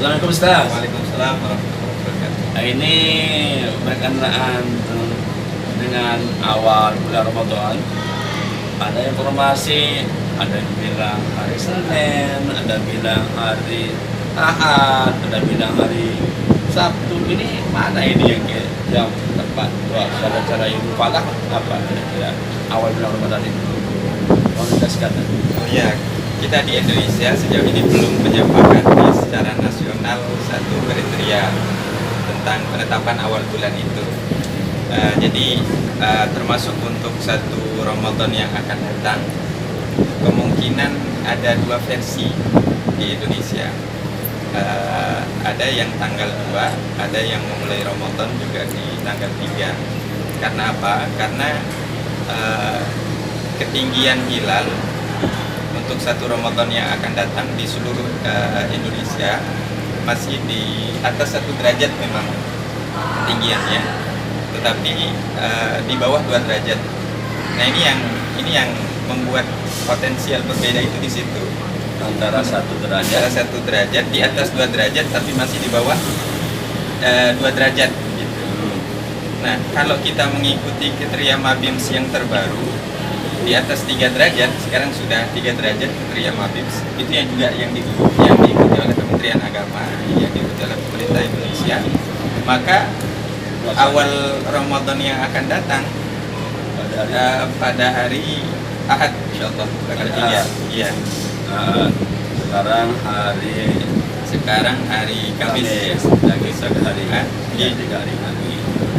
Assalamualaikum Ustaz. Waalaikumsalam warahmatullahi wabarakatuh. Nah, ini berkenaan dengan awal bulan Ramadan. Ada informasi, ada yang bilang hari Senin, ada bilang hari Ahad, ada bilang hari Sabtu. Ini mana ini yang tepat buat cara ilmu falak apa kira-kira awal bulan Ramadan itu? Mau jelaskan? Oh ya, kita di Indonesia sejauh ini belum menyepakati secara nasional satu kriteria tentang penetapan awal bulan itu. Jadi termasuk untuk satu Ramadan yang akan datang, kemungkinan ada dua versi di Indonesia. Ada yang tanggal 2, ada yang memulai Ramadan juga di tanggal 3. Karena apa? Karena ketinggian hilal untuk satu Ramadan yang akan datang di seluruh Indonesia masih di atas 1 derajat memang ketinggiannya, tetapi di bawah 2 derajat. Nah ini yang membuat potensial berbeda itu di situ. Antara 1 derajat, Antara 1 derajat, di atas 2 derajat tapi masih di bawah 2 derajat gitu. Nah, kalau kita mengikuti kriteria MABIMS yang terbaru di atas 3 derajat, sekarang sudah 3 derajat kriteria MABIMS. Itu yang juga yang diikuti oleh Kementerian Agama, yang diikuti oleh pemerintah Indonesia. Maka awal Ramadan yang akan datang pada hari Ahad, insyaallah tanggal 3. Iya. Sekarang hari Kamis. lagi satu hari, Iya. 3 hari lagi.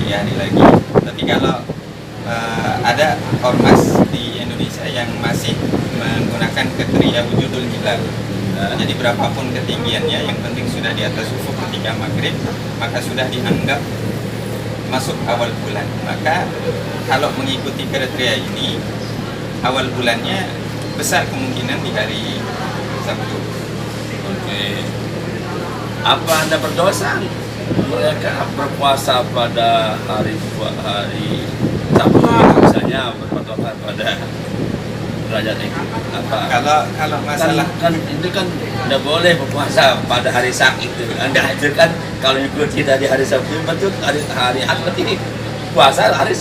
3 hari lagi. Tapi kalau ada ormas di Indonesia yang masih menggunakan kriteria wujudul hilal. Jadi berapapun ketinggiannya, yang penting sudah di atas ufuk ketika maghrib, maka sudah dianggap masuk awal bulan. Maka kalau mengikuti kriteria ini, awal bulannya besar kemungkinan di hari Sabtu. Oke. Apa Anda berdosa? Mereka berpuasa pada hari Sabtu, misalnya berpatokan pada derajat itu. Apa? Kalau masalah kan itu kan tidak boleh berpuasa pada hari Sabtu itu. Anda itu kan kalau ikuti dari hari Sabtu betul hari Ahad berarti puasa hari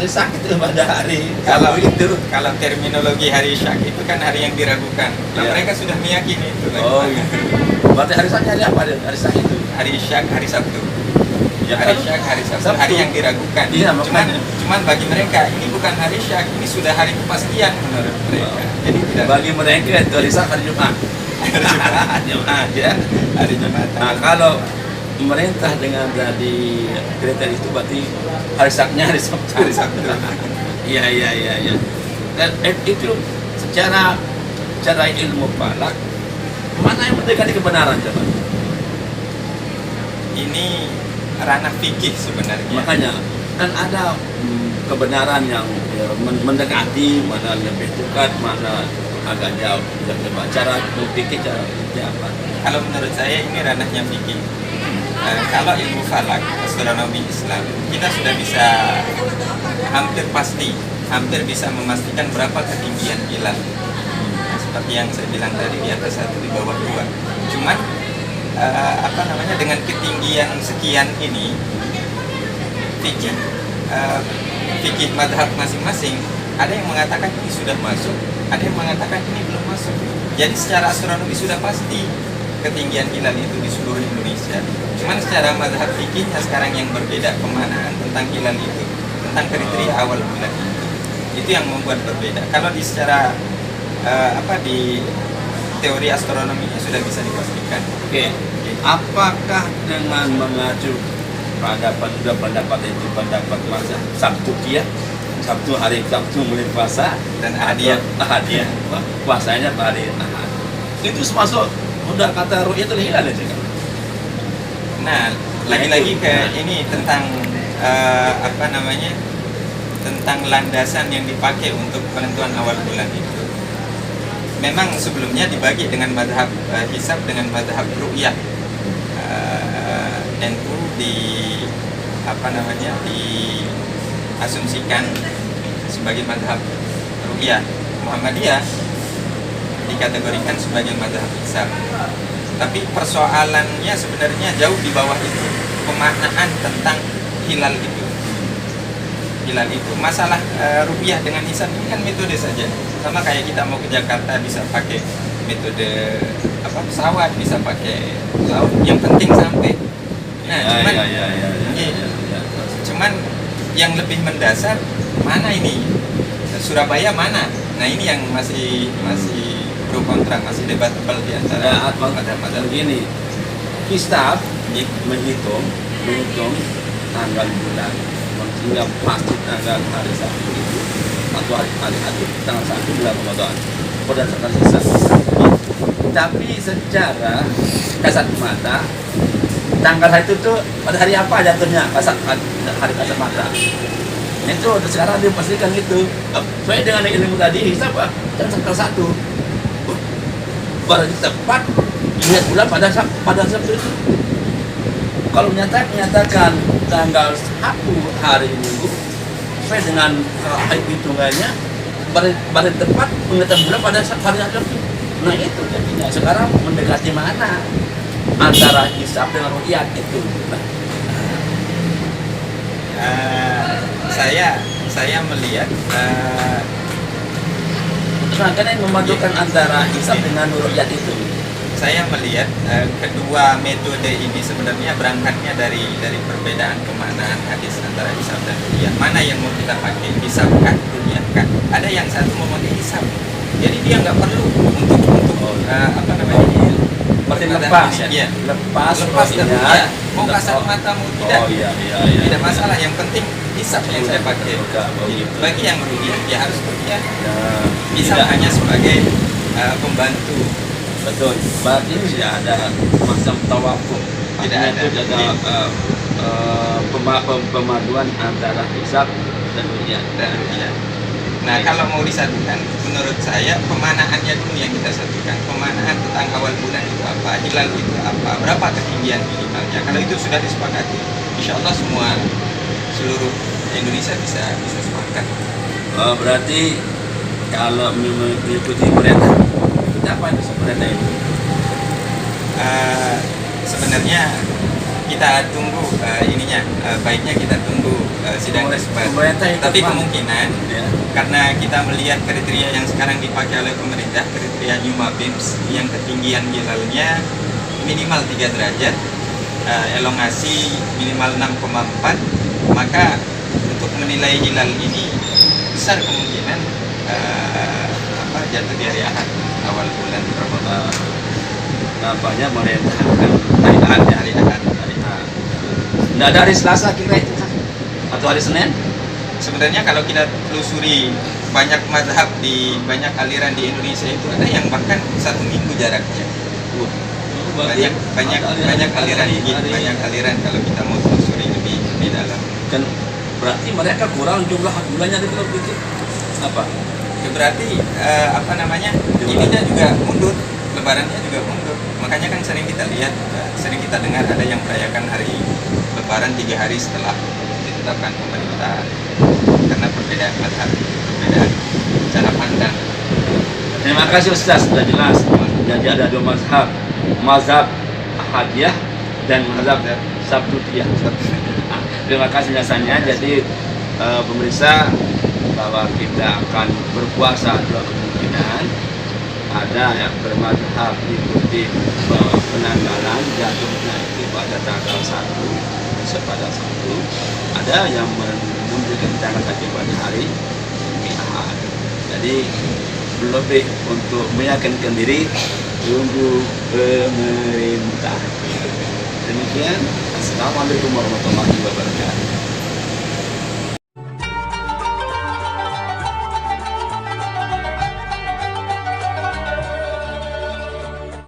Sabtu itu pada hari kalau itu. kalau terminologi hari Syak itu kan hari yang diragukan. Nah, Iya. mereka sudah meyakini itu. Oh, gitu. Berarti hari Sabtu hari apa? Hari Sabtu itu. Hari Syak hari Sabtu. Ya, Hari kan? Syak hari Sabtu, Sabtu. hari yang diragukan. Iya, makanya. cuman bagi mereka ini bukan hari Syak, ini sudah hari kepastian menurut mereka. Jadi tidak Bagi mereka itu hari Sabtu, hari Jumat. Jumat ya. hari Jumat. Nah, kalau pemerintah dengan tadi kriteria itu berarti hari Sabtunya hari Sabtu. Hari Sabtu. Iya. Dan itu secara ilmu falak mana yang mendekati kebenaran coba? Ini ranah fikih sebenarnya. Makanya kan ada kebenaran yang mendekati, mana lebih dekat, mana agak jauh. Coba cara berpikir cara apa? Kalau menurut saya ini ranahnya fikih. Kalau ilmu falak, astronomi Islam, kita sudah bisa hampir bisa memastikan berapa ketinggian hilal. Seperti yang saya bilang tadi, di atas 1, di bawah 2. Cuman dengan ketinggian sekian ini, fikih madhab masing-masing, ada yang mengatakan ini sudah masuk, ada yang mengatakan ini belum masuk. Jadi secara astronomi sudah pasti ketinggian hilal itu di seluruh Indonesia. Cuman secara madhab fikihnya sekarang yang berbeda pemaknaan tentang hilal itu, tentang kriteria awal bulan itu yang membuat berbeda. Kalau di secara di teori astronominya sudah bisa dipastikan. Oke. Apakah dengan mengacu pada pendapat itu pendapat masa Sabtu ya? Sabtu hari Sabtu mulai puasa Dan hadiah puasanya hari Ahad. Itu masuk udah kata ru'yatul hilal itu kan. Nah, lagi-lagi ke ini tentang tentang landasan yang dipakai untuk penentuan awal bulan itu. Memang sebelumnya dibagi dengan madhab hisab dengan madhab ru'yah. NU diasumsikan sebagai madhab ru'yah. Muhammadiyah dikategorikan sebagai madhab hisab. Tapi persoalannya sebenarnya jauh di bawah itu, pemaknaan tentang hilal itu. Hilal itu masalah rupiah dengan hisab ini kan metode saja, sama kayak kita mau ke Jakarta bisa pakai metode pesawat, bisa pakai laut, yang penting sampai. Nah, cuman yang lebih mendasar mana ini, Surabaya mana? Nah ini yang masih pro kontra, masih debatable di antara ada begini, hisab menghitung tanggal bulan hingga pasti tanggal hari Sabtu itu atau hari tanggal 1 bulan Ramadan berdasarkan hisab. Tapi secara kasat mata tanggal itu tuh pada hari apa jatuhnya, hari kasat mata itu sekarang dia pastikan gitu. Sesuai dengan ilmu tadi hisab tanggal 1 baru tepat lihat bulan pada Sabtu itu. Kalau menyatakan tanggal 1 hari Minggu sesuai dengan hitungannya baru tepat mengetahui bulan pada hari Sabtu. Nah itu jadinya sekarang mendekati mana antara hisab dengan ru'yat itu. Saya melihat makanya yang memadukan antara hisab dengan ru'yat itu. Saya melihat kedua metode ini sebenarnya berangkatnya dari perbedaan pemaknaan hadis antara hisab dan ru'yat. Mana yang mau kita pakai, hisab kah, ru'yat kah? Ada yang satu mau pakai hisab, jadi dia nggak perlu untuk berarti lepas ya? Lepas ya. Mau kasat mata mau tidak, tidak masalah. Yang penting hisab yang saya pakai. Bagi yang ru'yat ya harus ru'yat. Hisab hanya sebagai pembantu. Betul. Berarti tidak ada macam tawakuf. Tidak ada. Itu ada pemaduan antara hisab dan ru'yat. Nah, kalau mau disatukan, menurut saya pemanaannya dulu yang kita satukan. Pemanaan tentang awal bulan itu apa, hilal itu apa, berapa ketinggian minimalnya. Kalau itu sudah disepakati, insya Allah seluruh Indonesia bisa sepakat. Berarti kalau mengikuti perintah, apa itu sebenarnya itu? Sebenarnya kita tunggu baiknya kita tunggu sidang isbat. Tapi kemungkinan karena kita melihat kriteria yang sekarang dipakai oleh pemerintah, kriteria Yuma BIMS yang ketinggian hilalnya minimal 3 derajat, elongasi minimal 6,4, maka untuk menilai hilal ini besar kemungkinan jatuh di hari Ahad, awal bulan Ramadan. Nampaknya merentahkan hari Ahad. Nggak ada hari Selasa kira itu atau hari Senin? Sebenarnya kalau kita telusuri banyak mazhab di banyak aliran di Indonesia itu ada yang bahkan 1 minggu jaraknya. Banyak aliran banyak aliran kalau kita mau telusuri lebih dalam. Kan berarti mereka kurang jumlah bulannya itu begitu. Apa? Ya berarti ininya juga mundur, lebarannya juga mundur. Makanya kan sering kita lihat, sering kita dengar ada yang merayakan hari lebaran 3 hari setelah ditetapkan pemerintah, karena perbedaan mazhab, perbedaan cara pandang. Terima kasih Ustaz, sudah jelas. Jadi ada 2 mazhab, mazhab Ahadiyah dan mazhab Sabtutiyah. Terima kasih jasanya. Jadi pemirsa, bahwa kita akan berpuasa 2 kemungkinan. Ada yang bermazhab ikuti penanggalan jatuhnya itu pada tanggal 1 pada 1. Ada yang memberikan tanggal 1 pada hari Ahad. Jadi lebih untuk meyakinkan diri tunggu pemerintah. Demikian, assalamualaikum warahmatullahi wabarakatuh.